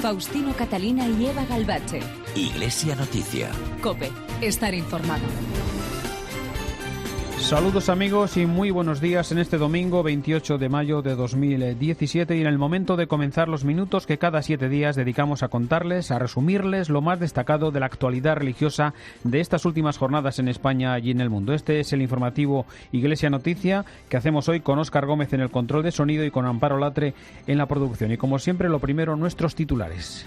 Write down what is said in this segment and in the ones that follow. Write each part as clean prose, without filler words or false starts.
Faustino Catalina y Eva Galvache. Iglesia Noticia. COPE. Estar informado. Saludos amigos y muy buenos días en este domingo 28 de mayo de 2017 y en el momento de comenzar los minutos que cada 7 días dedicamos a contarles, a resumirles lo más destacado de la actualidad religiosa de estas últimas jornadas en España y en el mundo. Este es el informativo Iglesia Noticia que hacemos hoy con Óscar Gómez en el control de sonido y con Amparo Latre en la producción. Y como siempre, lo primero, nuestros titulares.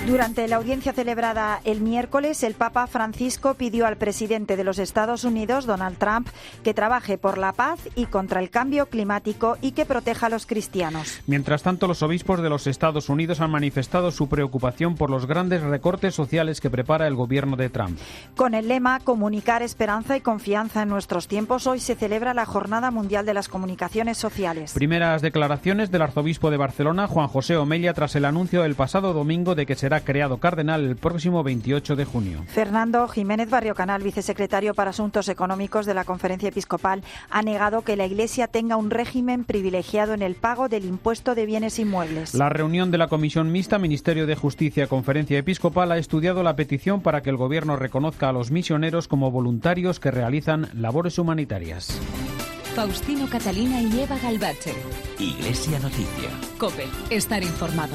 Durante la audiencia celebrada el miércoles, el Papa Francisco pidió al presidente de los Estados Unidos, Donald Trump, que trabaje por la paz y contra el cambio climático y que proteja a los cristianos. Mientras tanto, los obispos de los Estados Unidos han manifestado su preocupación por los grandes recortes sociales que prepara el gobierno de Trump. Con el lema Comunicar esperanza y confianza en nuestros tiempos, hoy se celebra la Jornada Mundial de las Comunicaciones Sociales. Primeras declaraciones del arzobispo de Barcelona, Juan José Omella, tras el anuncio el pasado domingo de que será creado cardenal el próximo 28 de junio. Fernando Jiménez Barriocanal, vicesecretario para Asuntos Económicos de la Conferencia Episcopal, ha negado que la Iglesia tenga un régimen privilegiado en el pago del impuesto de bienes inmuebles. La reunión de la Comisión Mixta Ministerio de Justicia Conferencia Episcopal ha estudiado la petición para que el Gobierno reconozca a los misioneros como voluntarios que realizan labores humanitarias. Faustino Catalina y Eva Galvache. Iglesia Noticia. COPE. Estar informado.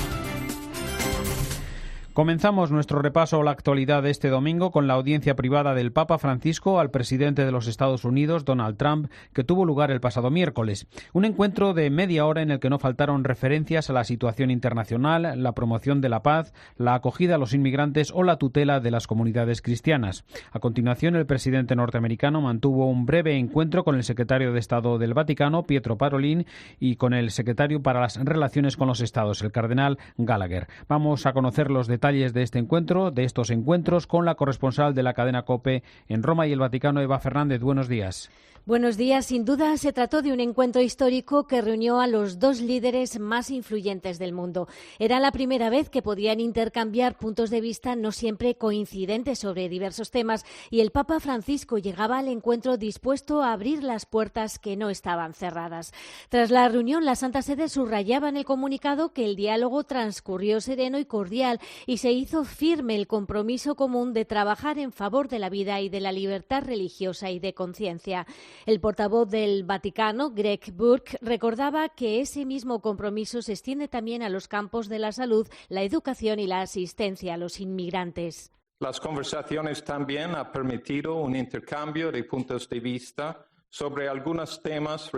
Comenzamos nuestro repaso a la actualidad de este domingo con la audiencia privada del Papa Francisco al presidente de los Estados Unidos, Donald Trump, que tuvo lugar el pasado miércoles. Un encuentro de media hora en el que no faltaron referencias a la situación internacional, la promoción de la paz, la acogida a los inmigrantes o la tutela de las comunidades cristianas. A continuación, el presidente norteamericano mantuvo un breve encuentro con el secretario de Estado del Vaticano, Pietro Parolin, y con el secretario para las relaciones con los Estados, el cardenal Gallagher. Vamos a conocer los detalles de estos encuentros con la corresponsal de la cadena COPE en Roma y el Vaticano, Eva Fernández. Buenos días. Buenos días. Sin duda se trató de un encuentro histórico que reunió a los dos líderes más influyentes del mundo. Era la primera vez que podían intercambiar puntos de vista no siempre coincidentes sobre diversos temas y el Papa Francisco llegaba al encuentro dispuesto a abrir las puertas que no estaban cerradas. Tras la reunión, la Santa Sede subrayaba en el comunicado que el diálogo transcurrió sereno y cordial y se hizo firme el compromiso común de trabajar en favor de la vida y de la libertad religiosa y de conciencia. El portavoz del Vaticano, Greg Burke, recordaba que ese mismo compromiso se extiende también a los campos de la salud, la educación y la asistencia a los inmigrantes. Las conversaciones también han permitido un intercambio de puntos de vista sobre algunos temas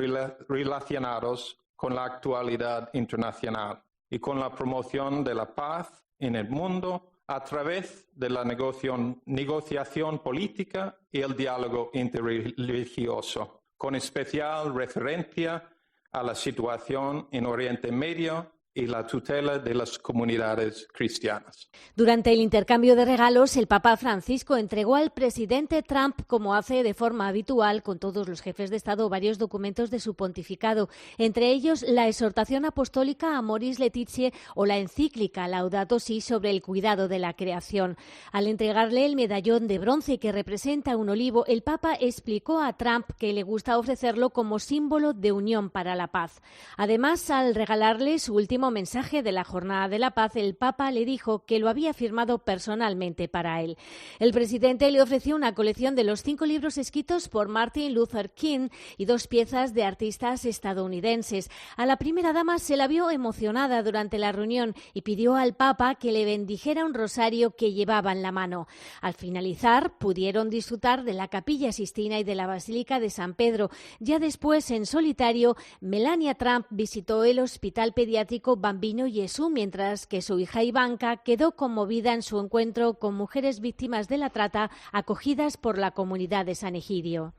relacionados con la actualidad internacional y con la promoción de la paz en el mundo a través de la negociación política y el diálogo interreligioso, con especial referencia a la situación en Oriente Medio y la tutela de las comunidades cristianas. Durante el intercambio de regalos, el Papa Francisco entregó al presidente Trump, como hace de forma habitual con todos los jefes de Estado, varios documentos de su pontificado, entre ellos la exhortación apostólica Amoris Laetitia o la encíclica Laudato Si sobre el cuidado de la creación. Al entregarle el medallón de bronce que representa un olivo, el Papa explicó a Trump que le gusta ofrecerlo como símbolo de unión para la paz. Además, al regalarle su último mensaje de la Jornada de la Paz, el Papa le dijo que lo había firmado personalmente para él. El presidente le ofreció una colección de los 5 libros escritos por Martin Luther King y 2 piezas de artistas estadounidenses. A la primera dama se la vio emocionada durante la reunión y pidió al Papa que le bendijera un rosario que llevaba en la mano. Al finalizar, pudieron disfrutar de la Capilla Sistina y de la Basílica de San Pedro. Ya después, en solitario, Melania Trump visitó el Hospital Pediátrico Bambino Gesù, mientras que su hija Ivanka quedó conmovida en su encuentro con mujeres víctimas de la trata acogidas por la comunidad de San Egidio.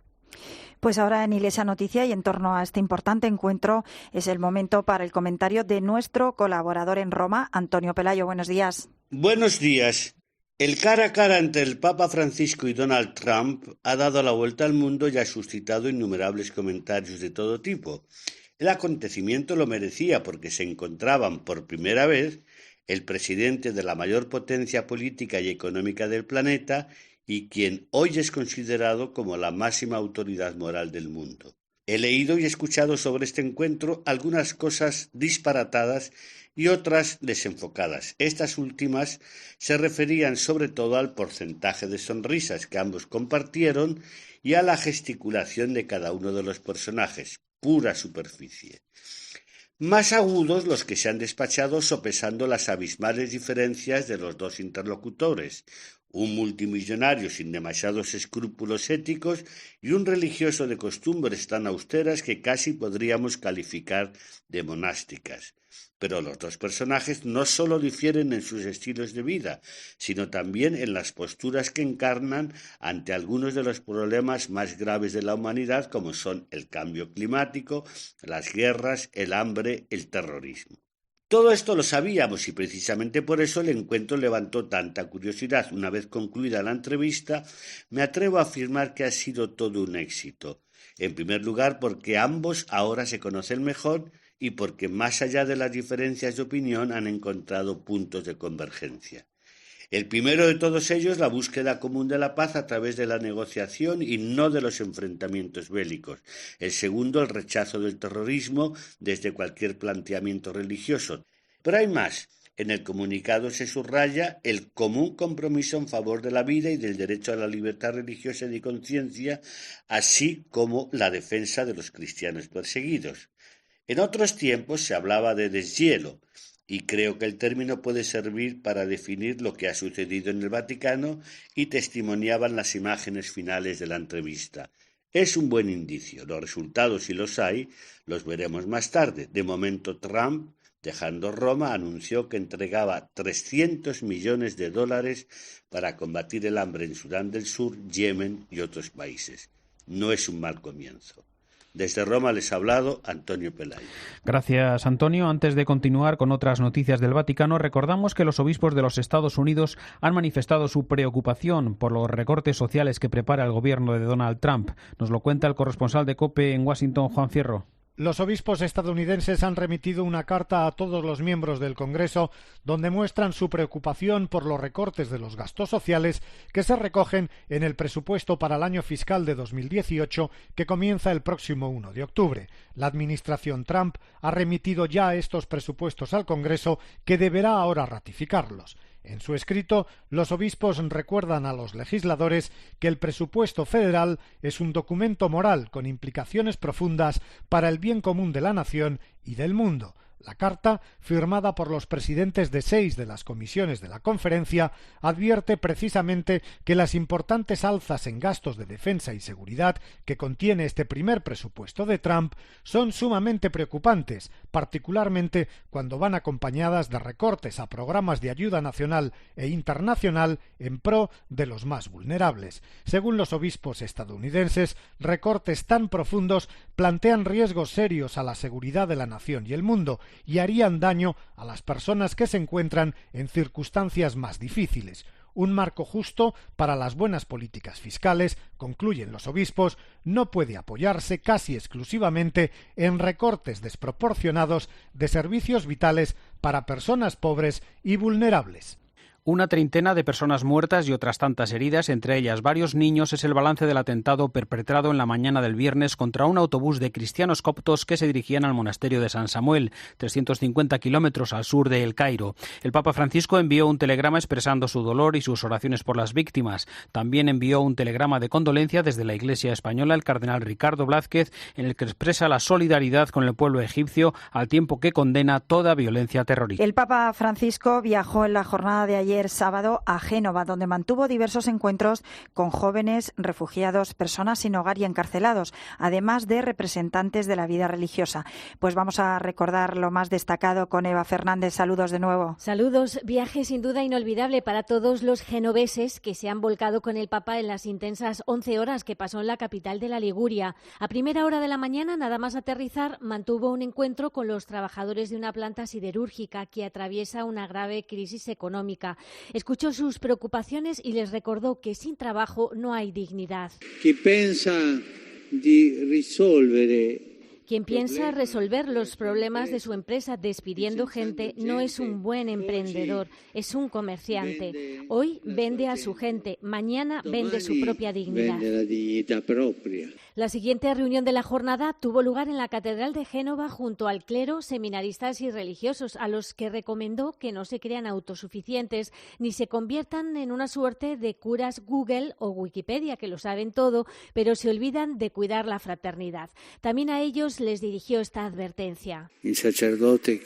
Pues ahora en Iglesia Noticia y en torno a este importante encuentro es el momento para el comentario de nuestro colaborador en Roma, Antonio Pelayo. Buenos días. Buenos días. El cara a cara entre el Papa Francisco y Donald Trump ha dado la vuelta al mundo y ha suscitado innumerables comentarios de todo tipo. El acontecimiento lo merecía porque se encontraban por primera vez el presidente de la mayor potencia política y económica del planeta y quien hoy es considerado como la máxima autoridad moral del mundo. He leído y escuchado sobre este encuentro algunas cosas disparatadas y otras desenfocadas. Estas últimas se referían sobre todo al porcentaje de sonrisas que ambos compartieron y a la gesticulación de cada uno de los personajes, pura superficie. Más agudos los que se han despachado sopesando las abismales diferencias de los dos interlocutores, un multimillonario sin demasiados escrúpulos éticos y un religioso de costumbres tan austeras que casi podríamos calificar de monásticas. Pero los dos personajes no solo difieren en sus estilos de vida, sino también en las posturas que encarnan ante algunos de los problemas más graves de la humanidad, como son el cambio climático, las guerras, el hambre, el terrorismo. Todo esto lo sabíamos y precisamente por eso el encuentro levantó tanta curiosidad. Una vez concluida la entrevista, me atrevo a afirmar que ha sido todo un éxito. En primer lugar, porque ambos ahora se conocen mejor y porque más allá de las diferencias de opinión han encontrado puntos de convergencia. El primero de todos ellos, la búsqueda común de la paz a través de la negociación y no de los enfrentamientos bélicos. El segundo, el rechazo del terrorismo desde cualquier planteamiento religioso. Pero hay más. En el comunicado se subraya el común compromiso en favor de la vida y del derecho a la libertad religiosa y de conciencia, así como la defensa de los cristianos perseguidos. En otros tiempos se hablaba de deshielo, y creo que el término puede servir para definir lo que ha sucedido en el Vaticano y testimoniaban las imágenes finales de la entrevista. Es un buen indicio. Los resultados, si los hay, los veremos más tarde. De momento, Trump, dejando Roma, anunció que entregaba $300 millones para combatir el hambre en Sudán del Sur, Yemen y otros países. No es un mal comienzo. Desde Roma les ha hablado Antonio Pelayo. Gracias, Antonio. Antes de continuar con otras noticias del Vaticano, recordamos que los obispos de los Estados Unidos han manifestado su preocupación por los recortes sociales que prepara el gobierno de Donald Trump. Nos lo cuenta el corresponsal de COPE en Washington, Juan Fierro. Los obispos estadounidenses han remitido una carta a todos los miembros del Congreso donde muestran su preocupación por los recortes de los gastos sociales que se recogen en el presupuesto para el año fiscal de 2018 que comienza el próximo 1 de octubre. La administración Trump ha remitido ya estos presupuestos al Congreso que deberá ahora ratificarlos. En su escrito, los obispos recuerdan a los legisladores que el presupuesto federal es un documento moral con implicaciones profundas para el bien común de la nación y del mundo. La carta, firmada por los presidentes de 6 de las comisiones de la conferencia, advierte precisamente que las importantes alzas en gastos de defensa y seguridad que contiene este primer presupuesto de Trump son sumamente preocupantes, particularmente cuando van acompañadas de recortes a programas de ayuda nacional e internacional en pro de los más vulnerables. Según los obispos estadounidenses, recortes tan profundos plantean riesgos serios a la seguridad de la nación y el mundo, y harían daño a las personas que se encuentran en circunstancias más difíciles. Un marco justo para las buenas políticas fiscales, concluyen los obispos, no puede apoyarse casi exclusivamente en recortes desproporcionados de servicios vitales para personas pobres y vulnerables. Una treintena de personas muertas y otras tantas heridas, entre ellas varios niños, es el balance del atentado perpetrado en la mañana del viernes contra un autobús de cristianos coptos que se dirigían al monasterio de San Samuel, 350 kilómetros al sur de El Cairo. El Papa Francisco envió un telegrama expresando su dolor y sus oraciones por las víctimas. También envió un telegrama de condolencia desde la Iglesia española al cardenal Ricardo Blázquez, en el que expresa la solidaridad con el pueblo egipcio al tiempo que condena toda violencia terrorista. El Papa Francisco viajó en la jornada de ayer sábado a Génova, donde mantuvo diversos encuentros con jóvenes, refugiados, personas sin hogar y encarcelados, además de representantes de la vida religiosa. Pues vamos a recordar lo más destacado con Eva Fernández. Saludos de nuevo. Saludos. Viaje sin duda inolvidable para todos los genoveses que se han volcado con el Papa en las intensas 11 horas que pasó en la capital de la Liguria. A primera hora de la mañana, nada más aterrizar, mantuvo un encuentro con los trabajadores de una planta siderúrgica que atraviesa una grave crisis económica. Escuchó sus preocupaciones y les recordó que sin trabajo no hay dignidad. Chi pensa di risolvere Quien piensa resolver los problemas de su empresa despidiendo gente no es un buen emprendedor, es un comerciante. Hoy vende a su gente, mañana vende su propia dignidad. La siguiente reunión de la jornada tuvo lugar en la Catedral de Génova junto al clero, seminaristas y religiosos, a los que recomendó que no se crean autosuficientes ni se conviertan en una suerte de curas Google o Wikipedia, que lo saben todo, pero se olvidan de cuidar la fraternidad. También a ellos les dirigió esta advertencia. El sacerdote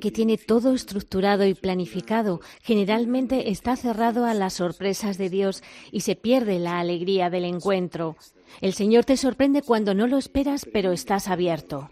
que tiene todo estructurado y planificado generalmente está cerrado a las sorpresas de Dios y se pierde la alegría del encuentro. El Señor te sorprende cuando no lo esperas, pero estás abierto.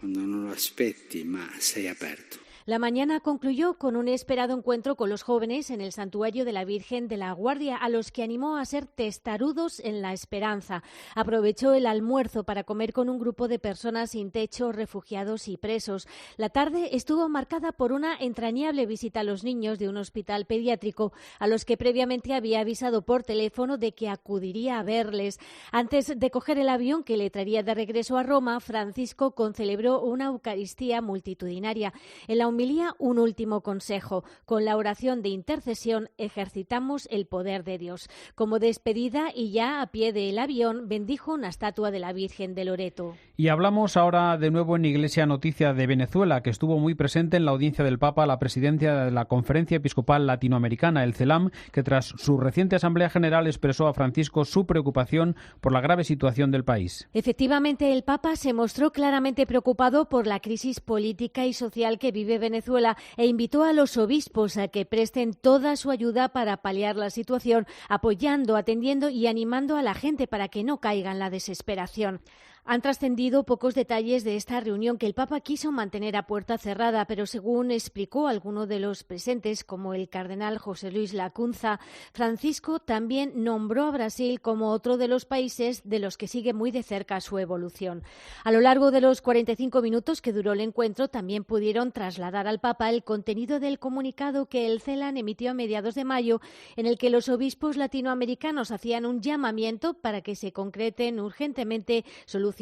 La mañana concluyó con un esperado encuentro con los jóvenes en el santuario de la Virgen de la Guardia, a los que animó a ser testarudos en la esperanza. Aprovechó el almuerzo para comer con un grupo de personas sin techo, refugiados y presos. La tarde estuvo marcada por una entrañable visita a los niños de un hospital pediátrico, a los que previamente había avisado por teléfono de que acudiría a verles. Antes de coger el avión que le traería de regreso a Roma, Francisco concelebró una Eucaristía multitudinaria. En la homilía, un último consejo: con la oración de intercesión ejercitamos el poder de Dios. Como despedida y ya a pie del avión, bendijo una estatua de la Virgen de Loreto. Y hablamos ahora de nuevo en Iglesia Noticia de Venezuela, que estuvo muy presente en la audiencia del Papa la presidenta de la Conferencia Episcopal Latinoamericana, el CELAM, que tras su reciente Asamblea General expresó a Francisco su preocupación por la grave situación del país. Efectivamente, el Papa se mostró claramente preocupado por la crisis política y social que vive Venezuela e invitó a los obispos a que presten toda su ayuda para paliar la situación, apoyando, atendiendo y animando a la gente para que no caiga en la desesperación. Han trascendido pocos detalles de esta reunión que el Papa quiso mantener a puerta cerrada, pero según explicó alguno de los presentes, como el cardenal José Luis Lacunza, Francisco también nombró a Brasil como otro de los países de los que sigue muy de cerca su evolución. A lo largo de los 45 minutos que duró el encuentro, también pudieron trasladar al Papa el contenido del comunicado que el CELAM emitió a mediados de mayo, en el que los obispos latinoamericanos hacían un llamamiento para que se concreten urgentemente soluciones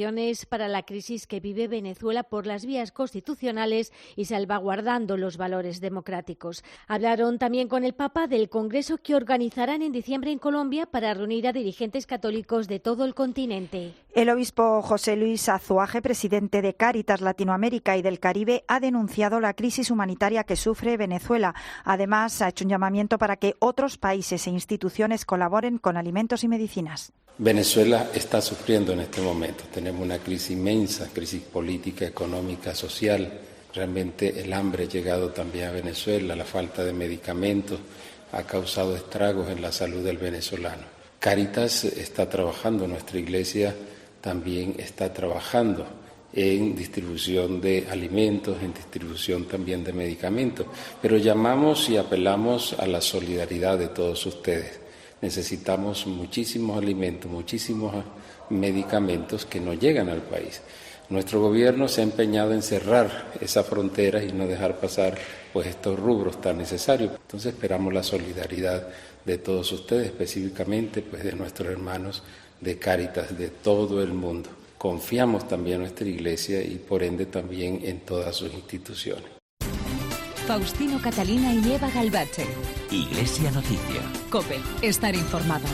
para la crisis que vive Venezuela por las vías constitucionales y salvaguardando los valores democráticos. Hablaron también con el Papa del congreso que organizarán en diciembre en Colombia para reunir a dirigentes católicos de todo el continente. El obispo José Luis Azuaje, presidente de Cáritas Latinoamérica y del Caribe, ha denunciado la crisis humanitaria que sufre Venezuela. Además, ha hecho un llamamiento para que otros países e instituciones colaboren con alimentos y medicinas. Venezuela está sufriendo en este momento. Tenemos una crisis inmensa, crisis política, económica, social. Realmente el hambre ha llegado también a Venezuela, la falta de medicamentos ha causado estragos en la salud del venezolano. Cáritas está trabajando, nuestra iglesia también está trabajando en distribución de alimentos, en distribución también de medicamentos, pero llamamos y apelamos a la solidaridad de todos ustedes. Necesitamos muchísimos alimentos, muchísimos medicamentos que no llegan al país. Nuestro gobierno se ha empeñado en cerrar esas fronteras y no dejar pasar estos rubros tan necesarios. Entonces esperamos la solidaridad de todos ustedes, específicamente de nuestros hermanos de Cáritas de todo el mundo. Confiamos también en nuestra iglesia y por ende también en todas sus instituciones. Faustino Catalina y Eva Galbache. Iglesia Noticia. COPE. Estar informado.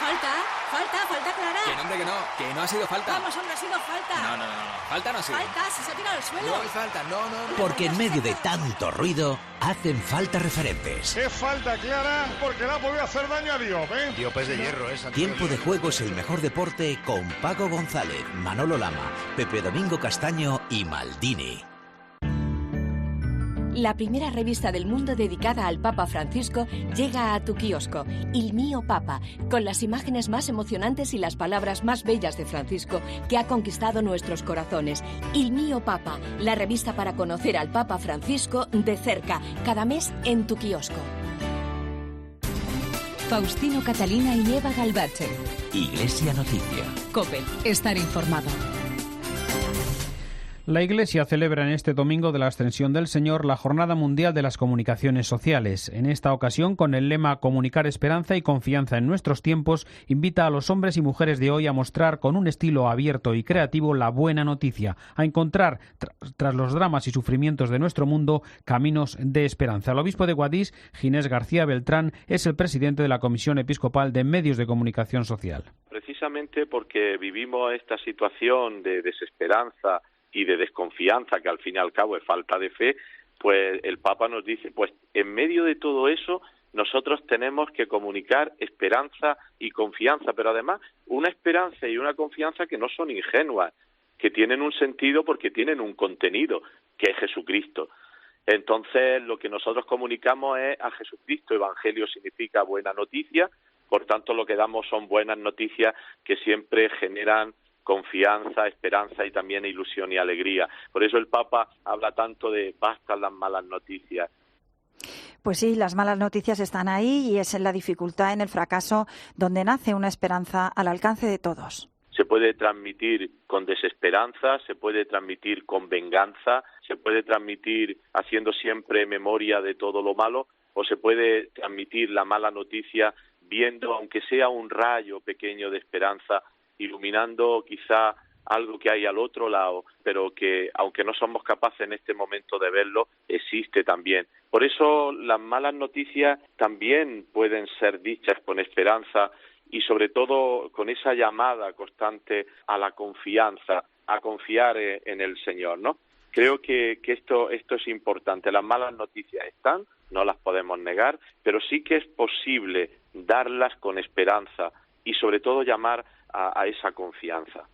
Falta, Clara. Que no ha sido falta. Vamos, hombre, ha sido falta. No. Falta no ha sido. Falta, si se ha tirado al suelo. No hay falta, no. Porque en medio de tanto ruido, hacen falta referentes. ¡Qué falta, Clara! Porque le ha podido hacer daño a Diop, ¿eh? Diop es de hierro, esa. Tiempo de juego es el mejor deporte con Paco González, Manolo Lama, Pepe Domingo Castaño y Maldini. La primera revista del mundo dedicada al Papa Francisco llega a tu kiosco, Il Mio Papa, con las imágenes más emocionantes y las palabras más bellas de Francisco, que ha conquistado nuestros corazones. Il Mio Papa, la revista para conocer al Papa Francisco de cerca, cada mes en tu kiosco. Faustino Catalina y Eva Galbache. Iglesia Noticia. COPE. Estar informado. La Iglesia celebra en este domingo de la Ascensión del Señor la Jornada Mundial de las Comunicaciones Sociales. En esta ocasión, con el lema Comunicar esperanza y confianza en nuestros tiempos, invita a los hombres y mujeres de hoy a mostrar con un estilo abierto y creativo la buena noticia, a encontrar, tras los dramas y sufrimientos de nuestro mundo, caminos de esperanza. El obispo de Guadix, Ginés García Beltrán, es el presidente de la Comisión Episcopal de Medios de Comunicación Social. Precisamente porque vivimos esta situación de desesperanza y de desconfianza, que al fin y al cabo es falta de fe, pues el Papa nos dice, pues en medio de todo eso nosotros tenemos que comunicar esperanza y confianza, pero además una esperanza y una confianza que no son ingenuas, que tienen un sentido porque tienen un contenido, que es Jesucristo. Entonces lo que nosotros comunicamos es a Jesucristo. Evangelio significa buena noticia, por tanto lo que damos son buenas noticias que siempre generan confianza, esperanza y también ilusión y alegría. Por eso el Papa habla tanto de bastan las malas noticias. Pues sí, las malas noticias están ahí y es en la dificultad, en el fracaso, donde nace una esperanza al alcance de todos. Se puede transmitir con desesperanza, se puede transmitir con venganza, se puede transmitir haciendo siempre memoria de todo lo malo, o se puede transmitir la mala noticia viendo, aunque sea un rayo pequeño de esperanza, iluminando quizá algo que hay al otro lado, pero que, aunque no somos capaces en este momento de verlo, existe también. Por eso las malas noticias también pueden ser dichas con esperanza y sobre todo con esa llamada constante a la confianza, a confiar en el Señor, ¿no? Creo que esto es importante. Las malas noticias están, no las podemos negar, pero sí que es posible darlas con esperanza y sobre todo llamar a esa confianza.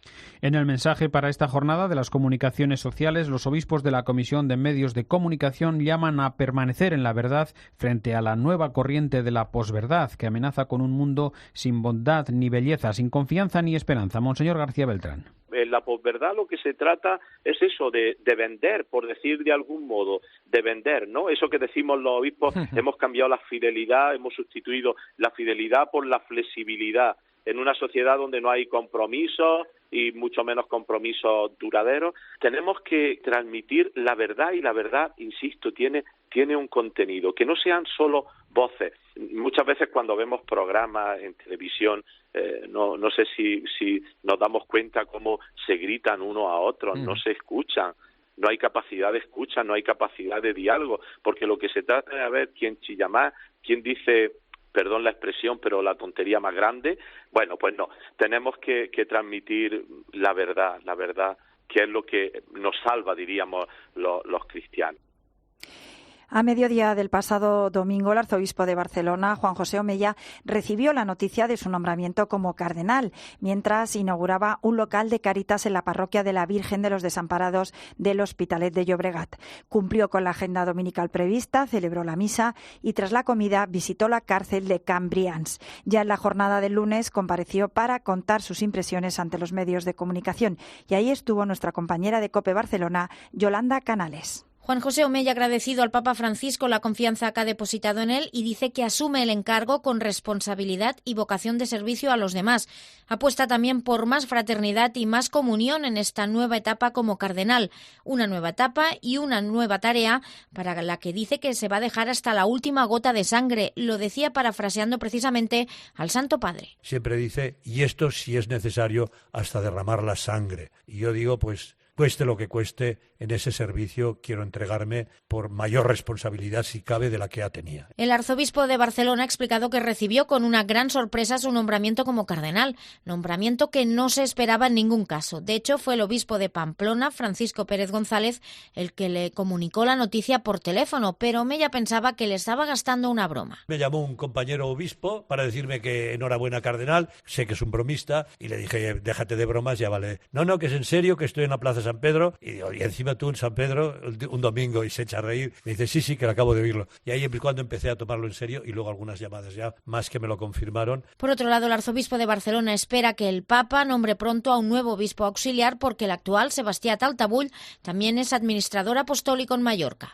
En el mensaje para esta jornada de las comunicaciones sociales, los obispos de la Comisión de Medios de Comunicación llaman a permanecer en la verdad frente a la nueva corriente de la posverdad que amenaza con un mundo sin bondad ni belleza, sin confianza ni esperanza. Monseñor García Beltrán. En la posverdad lo que se trata es eso, de vender, por decir de algún modo, de vender, ¿no? Eso que decimos los obispos, hemos cambiado la fidelidad, hemos sustituido la fidelidad por la flexibilidad. En una sociedad donde no hay compromisos y mucho menos compromisos duraderos, tenemos que transmitir la verdad y la verdad, insisto, tiene un contenido, que no sean solo voces. Muchas veces cuando vemos programas en televisión, no sé si nos damos cuenta cómo se gritan uno a otros, no se escuchan. No hay capacidad de escucha, no hay capacidad de diálogo, porque lo que se trata es de ver quién chilla más, quién dice, perdón la expresión, pero la tontería más grande. Bueno, pues no, tenemos que transmitir la verdad, que es lo que nos salva, diríamos, los cristianos. A mediodía del pasado domingo, el arzobispo de Barcelona, Juan José Omella, recibió la noticia de su nombramiento como cardenal, mientras inauguraba un local de Cáritas en la parroquia de la Virgen de los Desamparados del Hospitalet de Llobregat. Cumplió con la agenda dominical prevista, celebró la misa y tras la comida visitó la cárcel de Can Brians. Ya en la jornada del lunes compareció para contar sus impresiones ante los medios de comunicación y ahí estuvo nuestra compañera de COPE Barcelona, Yolanda Canales. Juan José Omella ha agradecido al Papa Francisco la confianza que ha depositado en él y dice que asume el encargo con responsabilidad y vocación de servicio a los demás. Apuesta también por más fraternidad y más comunión en esta nueva etapa como cardenal. Una nueva etapa y una nueva tarea para la que dice que se va a dejar hasta la última gota de sangre. Lo decía parafraseando precisamente al Santo Padre. Siempre dice, y esto si es necesario hasta derramar la sangre. Y yo digo, pues, cueste lo que cueste, en ese servicio quiero entregarme por mayor responsabilidad, si cabe, de la que ya tenía. El arzobispo de Barcelona ha explicado que recibió con una gran sorpresa su nombramiento como cardenal, nombramiento que no se esperaba en ningún caso. De hecho, fue el obispo de Pamplona, Francisco Pérez González, el que le comunicó la noticia por teléfono, pero Omella pensaba que le estaba gastando una broma. Me llamó un compañero obispo para decirme que enhorabuena cardenal, sé que es un bromista, y le dije, déjate de bromas, ya vale. No, que es en serio, que estoy en la Plaza San Pedro, y digo, y encima tú en San Pedro un domingo, y se echa a reír, me dice sí, que acabo de oírlo. Y ahí cuando empecé a tomarlo en serio, y luego algunas llamadas ya más que me lo confirmaron. Por otro lado, el arzobispo de Barcelona espera que el Papa nombre pronto a un nuevo obispo auxiliar porque el actual, Sebastià Taltabull, también es administrador apostólico en Mallorca.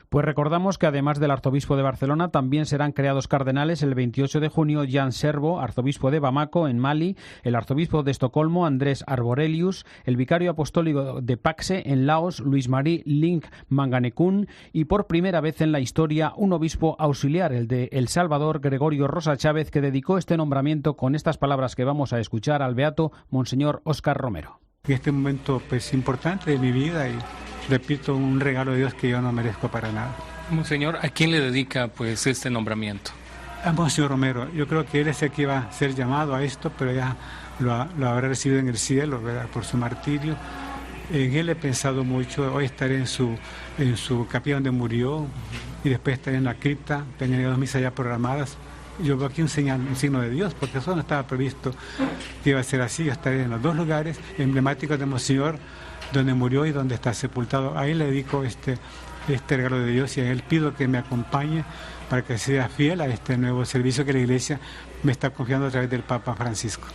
Pues recordamos que además del arzobispo de Barcelona también serán creados cardenales el 28 de junio Jan Serbo, arzobispo de Bamako en Mali, el arzobispo de Estocolmo Andrés Arborelius, el vicario apostólico de Paxe en Laos Luis-Marie Link Manganekun y por primera vez en la historia un obispo auxiliar, el de El Salvador Gregorio Rosa Chávez, que dedicó este nombramiento con estas palabras que vamos a escuchar al beato Monseñor Óscar Romero. En este momento importante de mi vida y repito, un regalo de Dios que yo no merezco para nada. Monseñor, ¿a quién le dedica este nombramiento? A Monseñor Romero. Yo creo que él es el que iba a ser llamado a esto, pero ya lo habrá recibido en el cielo, ¿verdad? Por su martirio. En él he pensado mucho. Hoy estaré en su capilla donde murió y después estaré en la cripta. Tenía 2 misas ya programadas. Yo veo aquí un signo de Dios, porque eso no estaba previsto que iba a ser así. Yo estaré en los 2 lugares emblemáticos de Monseñor, donde murió y donde está sepultado. Ahí le dedico este regalo de Dios y a él pido que me acompañe para que sea fiel a este nuevo servicio que la Iglesia me está confiando a través del Papa Francisco.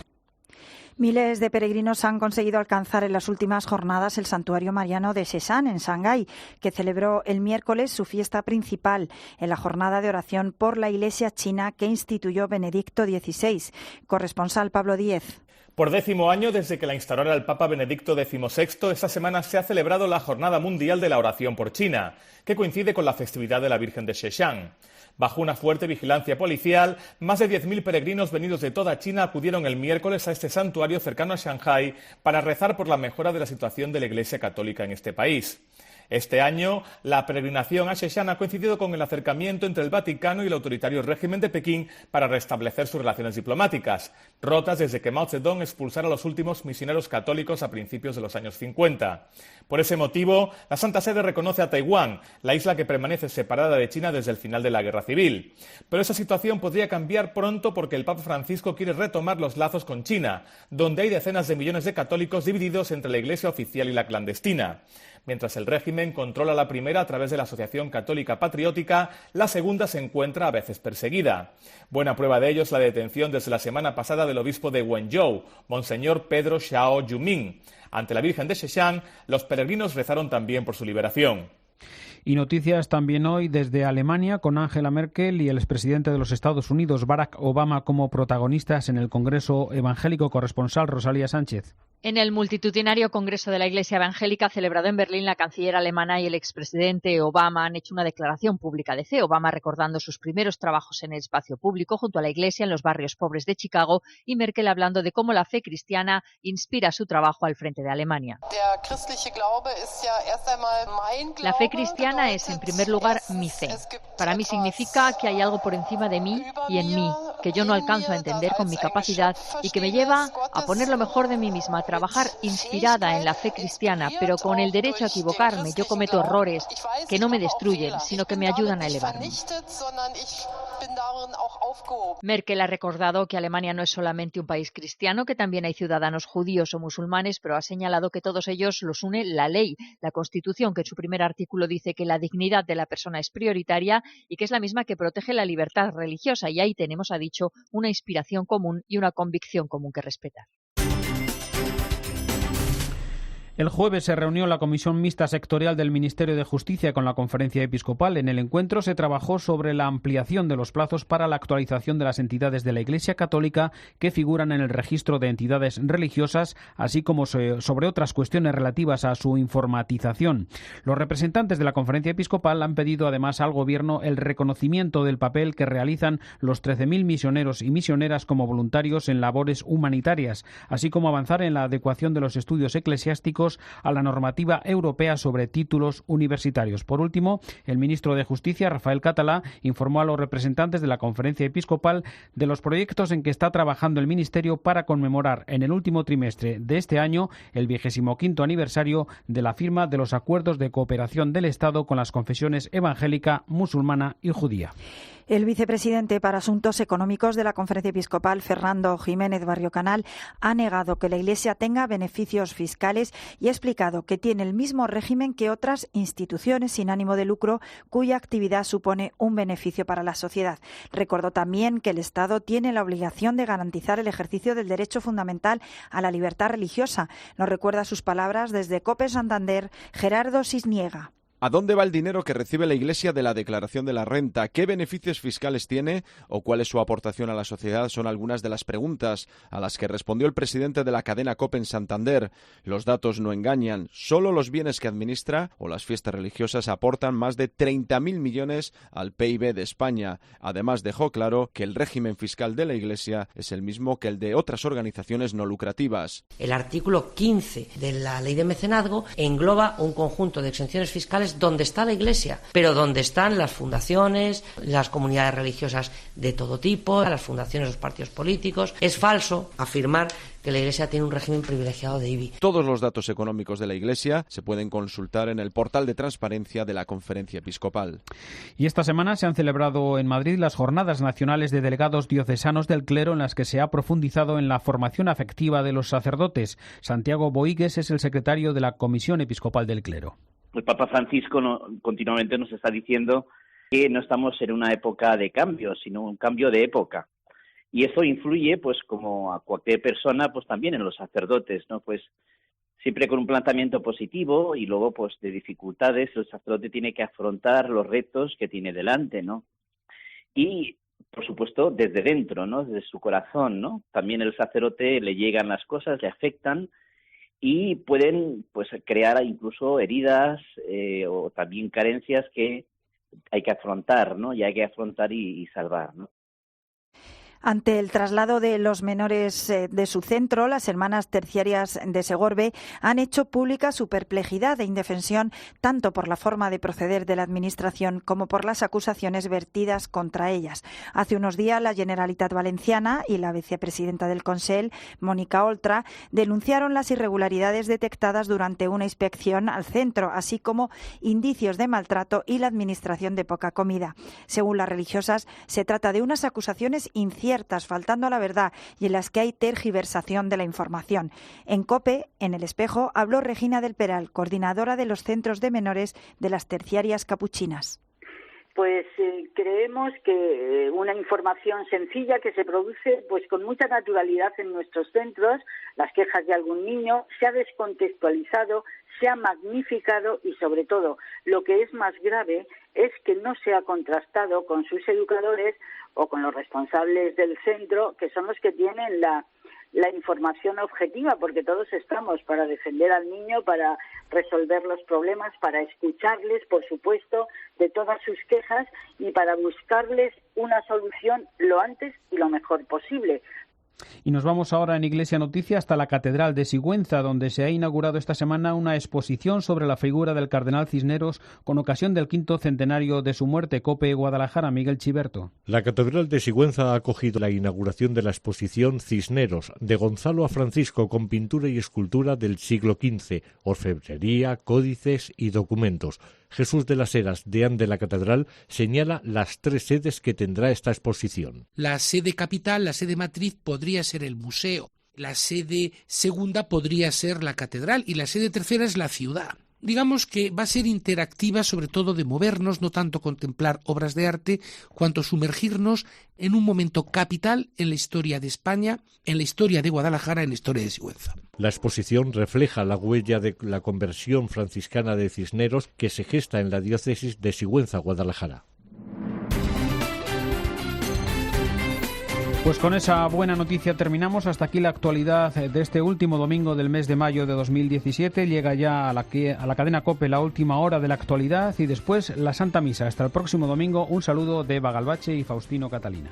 Miles de peregrinos han conseguido alcanzar en las últimas jornadas el santuario mariano de Sesán, en Shanghái, que celebró el miércoles su fiesta principal en la jornada de oración por la Iglesia china que instituyó Benedicto XVI. Corresponsal Pablo Díez. Por 10º año desde que la instaurara el Papa Benedicto XVI, esta semana se ha celebrado la Jornada Mundial de la Oración por China, que coincide con la festividad de la Virgen de Sheshan. Bajo una fuerte vigilancia policial, más de 10.000 peregrinos venidos de toda China acudieron el miércoles a este santuario cercano a Shanghái para rezar por la mejora de la situación de la Iglesia Católica en este país. Este año, la peregrinación a Sheshan ha coincidido con el acercamiento entre el Vaticano y el autoritario régimen de Pekín para restablecer sus relaciones diplomáticas, rotas desde que Mao Zedong expulsara a los últimos misioneros católicos a principios de los años 50. Por ese motivo, la Santa Sede reconoce a Taiwán, la isla que permanece separada de China desde el final de la Guerra Civil. Pero esa situación podría cambiar pronto porque el Papa Francisco quiere retomar los lazos con China, donde hay decenas de millones de católicos divididos entre la Iglesia oficial y la clandestina. Mientras el régimen controla la primera a través de la Asociación Católica Patriótica, la segunda se encuentra a veces perseguida. Buena prueba de ello es la detención desde la semana pasada del obispo de Wenzhou, Monseñor Pedro Xiao Yuming. Ante la Virgen de Sheshan, los peregrinos rezaron también por su liberación. Y noticias también hoy desde Alemania, con Angela Merkel y el expresidente de los Estados Unidos, Barack Obama, como protagonistas en el Congreso Evangélico. Corresponsal Rosalía Sánchez. En el multitudinario Congreso de la Iglesia Evangélica celebrado en Berlín, la canciller alemana y el expresidente Obama han hecho una declaración pública de fe. Obama recordando sus primeros trabajos en el espacio público junto a la Iglesia en los barrios pobres de Chicago, y Merkel hablando de cómo la fe cristiana inspira su trabajo al frente de Alemania. La fe cristiana es, en primer lugar, mi fe. Para mí significa que hay algo por encima de mí y en mí, que yo no alcanzo a entender con mi capacidad y que me lleva a poner lo mejor de mí misma, a trabajar inspirada en la fe cristiana, pero con el derecho a equivocarme. Yo cometo errores que no me destruyen, sino que me ayudan a elevarme. Merkel ha recordado que Alemania no es solamente un país cristiano, que también hay ciudadanos judíos o musulmanes, pero ha señalado que todos ellos los une la ley, la Constitución, que en su primer artículo dice que la dignidad de la persona es prioritaria y que es la misma que protege la libertad religiosa. Y ahí tenemos, ha dicho, una inspiración común y una convicción común que respetar. El jueves se reunió la Comisión Mixta Sectorial del Ministerio de Justicia con la Conferencia Episcopal. En el encuentro se trabajó sobre la ampliación de los plazos para la actualización de las entidades de la Iglesia Católica que figuran en el registro de entidades religiosas, así como sobre otras cuestiones relativas a su informatización. Los representantes de la Conferencia Episcopal han pedido además al Gobierno el reconocimiento del papel que realizan los 13.000 misioneros y misioneras como voluntarios en labores humanitarias, así como avanzar en la adecuación de los estudios eclesiásticos a la normativa europea sobre títulos universitarios. Por último, el ministro de Justicia, Rafael Catalá, informó a los representantes de la Conferencia Episcopal de los proyectos en que está trabajando el Ministerio para conmemorar en el último trimestre de este año el 25º aniversario de la firma de los acuerdos de cooperación del Estado con las confesiones evangélica, musulmana y judía. El vicepresidente para Asuntos Económicos de la Conferencia Episcopal, Fernando Jiménez Barriocanal, ha negado que la Iglesia tenga beneficios fiscales y ha explicado que tiene el mismo régimen que otras instituciones sin ánimo de lucro cuya actividad supone un beneficio para la sociedad. Recordó también que el Estado tiene la obligación de garantizar el ejercicio del derecho fundamental a la libertad religiosa. Nos recuerda sus palabras desde COPE Santander, Gerardo Cisniega. ¿A dónde va el dinero que recibe la Iglesia de la declaración de la renta? ¿Qué beneficios fiscales tiene o cuál es su aportación a la sociedad? Son algunas de las preguntas a las que respondió el presidente de la cadena COPE en Santander. Los datos no engañan. Solo los bienes que administra o las fiestas religiosas aportan más de 30.000 millones al PIB de España. Además, dejó claro que el régimen fiscal de la Iglesia es el mismo que el de otras organizaciones no lucrativas. El artículo 15 de la ley de mecenazgo engloba un conjunto de exenciones fiscales donde está la Iglesia, pero donde están las fundaciones, las comunidades religiosas de todo tipo, las fundaciones, los partidos políticos. Es falso afirmar que la Iglesia tiene un régimen privilegiado de IBI. Todos los datos económicos de la Iglesia se pueden consultar en el portal de transparencia de la Conferencia Episcopal. Y esta semana se han celebrado en Madrid las Jornadas Nacionales de Delegados Diocesanos del Clero, en las que se ha profundizado en la formación afectiva de los sacerdotes. Santiago Boigues es el secretario de la Comisión Episcopal del Clero. El Papa Francisco continuamente nos está diciendo que no estamos en una época de cambio, sino un cambio de época. Y eso influye, pues como a cualquier persona, pues también en los sacerdotes, ¿no? Pues siempre con un planteamiento positivo y luego, pues de dificultades, el sacerdote tiene que afrontar los retos que tiene delante, ¿no? Y, por supuesto, desde dentro, ¿no? Desde su corazón, ¿no? También el sacerdote le llegan las cosas, le afectan y pueden, pues, crear incluso heridas o también carencias que hay que afrontar, ¿no? Y hay que afrontar y salvar, ¿no? Ante el traslado de los menores de su centro, las hermanas terciarias de Segorbe han hecho pública su perplejidad e indefensión tanto por la forma de proceder de la Administración como por las acusaciones vertidas contra ellas. Hace unos días, la Generalitat Valenciana y la vicepresidenta del Consell, Mónica Oltra, denunciaron las irregularidades detectadas durante una inspección al centro, así como indicios de maltrato y la administración de poca comida. Según las religiosas, se trata de unas acusaciones inciertas, faltando a la verdad y en las que hay tergiversación de la información. En COPE, en El Espejo, habló Regina del Peral, coordinadora de los centros de menores de las terciarias capuchinas. Pues creemos que una información sencilla que se produce pues con mucha naturalidad en nuestros centros, las quejas de algún niño, se ha descontextualizado, se ha magnificado y sobre todo lo que es más grave es que no se ha contrastado con sus educadores o con los responsables del centro, que son los que tienen la información objetiva, porque todos estamos para defender al niño, para resolver los problemas, para escucharles, por supuesto, de todas sus quejas y para buscarles una solución lo antes y lo mejor posible. Y nos vamos ahora en Iglesia Noticia hasta la Catedral de Sigüenza, donde se ha inaugurado esta semana una exposición sobre la figura del cardenal Cisneros con ocasión del 5º centenario de su muerte. COPE Guadalajara, Miguel Chiberto. La Catedral de Sigüenza ha acogido la inauguración de la exposición Cisneros, de Gonzalo a Francisco, con pintura y escultura del siglo XV, orfebrería, códices y documentos. Jesús de las Heras, deán de la Catedral, señala las 3 sedes que tendrá esta exposición. La sede capital, la sede matriz, podría ser el museo. La sede segunda podría ser la catedral y la sede tercera es la ciudad. Digamos que va a ser interactiva, sobre todo de movernos, no tanto contemplar obras de arte, cuanto sumergirnos en un momento capital en la historia de España, en la historia de Guadalajara, en la historia de Sigüenza. La exposición refleja la huella de la conversión franciscana de Cisneros que se gesta en la diócesis de Sigüenza, Guadalajara. Pues con esa buena noticia terminamos. Hasta aquí la actualidad de este último domingo del mes de mayo de 2017. Llega ya a la cadena COPE la última hora de la actualidad y después la Santa Misa. Hasta el próximo domingo. Un saludo de Eva Galbache y Faustino Catalina.